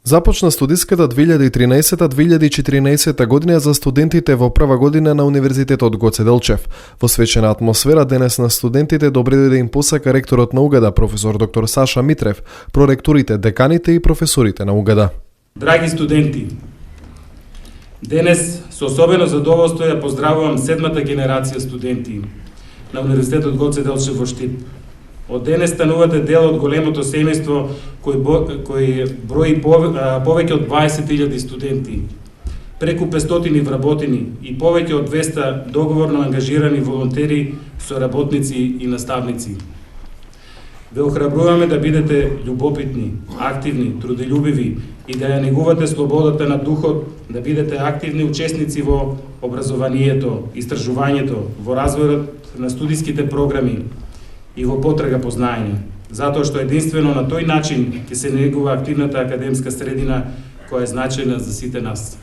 Започна студиската 2013-2014 година за студентите во прва година на Универзитетот Гоце Делчев. Во свечена атмосфера денес на студентите добре дојде им посака ректорот на УГД, професор доктор Саша Митрев, проректорите, деканите и професорите на УГД. Драги студенти, денес со особено задоволство ја поздравувам седмата генерација студенти на Универзитетот Гоце Делчев во Штип. Од денес станувате дел од големото семејство кој брои повеќе од 20.000 студенти, преку 500 вработени и повеќе од 200 договорно ангажирани волонтери, соработници и наставници. Ве охрабруваме да бидете љубопитни, активни, труделюбиви и да ја негувате слободата на духот, да бидете активни учесници во образованието, истражувањето, во развојот на студиските програми и во потрага по знаење, затоа што единствено на тој начин ќе се негува активната академска средина која е значајна за сите нас.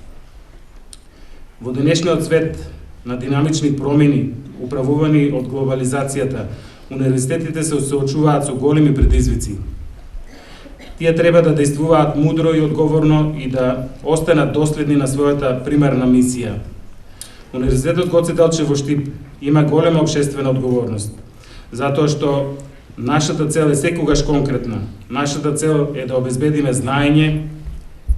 Во денешниот свет на динамични промени, управувани од глобализацијата, универзитетите се соочуваат со големи предизвици. Тие треба да действуваат мудро и одговорно и да останат доследни на својата примерна мисија. Универзитетот Гоце Делчев во Штип има голема општествена одговорност, затоа што нашата цел е секогаш конкретна. Нашата цел е да обезбедиме знаење,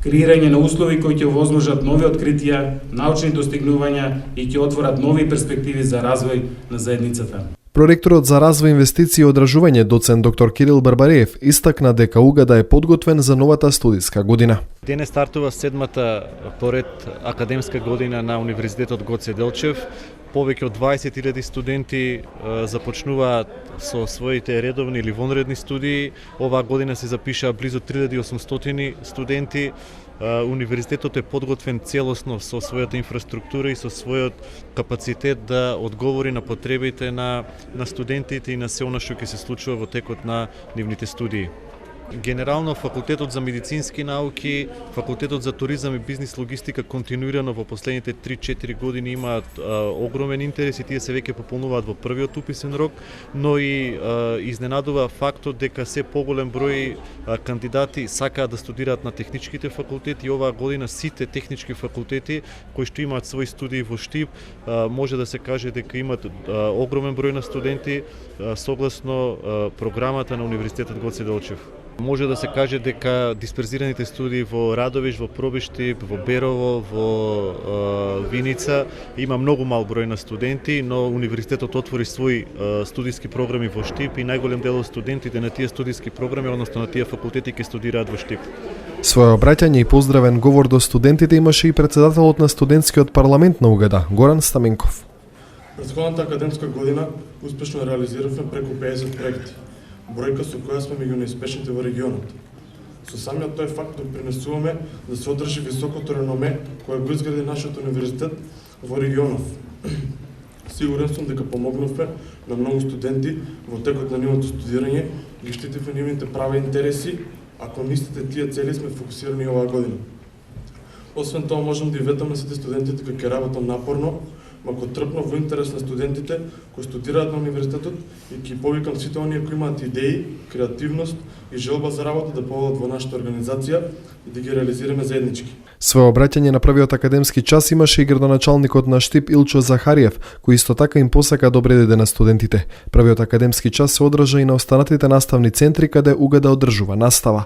креирање на услови кои ќе овозможат нови откритија, научни достигнувања и ќе отворат нови перспективи за развој на заедницата. Проректорот за развој, инвестиции и одржување, доцент доктор Кирил Барбареев, истакна дека УГД е подготвен за новата студиска година. Денес стартува седмата поред академска година на Универзитетот Гоце Делчев. Повеќе од 20.000 студенти започнуваат со своите редовни или вонредни студии. Оваа година се запишаа близу 3.800 студенти. Универзитетот е подготвен целосно со својата инфраструктура и со својот капацитет да одговори на потребите на студентите и на се она што ќе се случува во текот на нивните студии. Генерално, Факултетот за медицински науки, Факултетот за туризам и бизнис логистика континуирано во последните 3-4 години имаат огромен интерес и тие се веќе пополнуваат во првиот уписен рок, но и изненадува фактот дека се поголем број кандидати сакаат да студираат на техничките факултети и оваа година сите технички факултети кои што имаат своји студии во Штип може да се каже дека имаат огромен број на студенти согласно програмата на Универзитетот Гоце Делчев. Може да се каже дека дисперзираните студии во Радовиш, во Пробиштип, во Берово, во Виница има многу мал број на студенти, но универзитетот отвори своји студиски програми во Штип и најголем дел од студентите на тие студиски програми, односно на тие факултети ќе студираат во Штип. Своје обраќање и поздравен говор до студентите имаше и председателот на студентскиот парламент на УГД, Горан Стаменков. Претходната академска година успешно реализиравме преку 50 проекти, бројка со која сме меѓу најуспешните во регионот. Со самиот тој факт допринесуваме да се одржи високото реноме кое го изгради нашиот универзитет во регионов. Сигурен сум дека помогнавме на многу студенти во текот на нивното студирање, ги штитивме нивните права и интереси, а кон истите тие цели сме фокусирани оваа година. Освен тоа можам да и ветам на сите студенти дека ќе работам напорно, мако трпно во интерес на студентите кои студираат на универзитетот и ќе повикам сите оние кои имаат идеи, креативност и желба за работа да поведат во нашата организација и да ги реализираме заеднички. Своје обраќање на првиот академски час имаше и градоначалникот на Штип Илчо Захариев, кој исто така им посака добре дојде на студентите. Првиот академски час се одржа и на останатите наставни центри каде УГД одржува настава.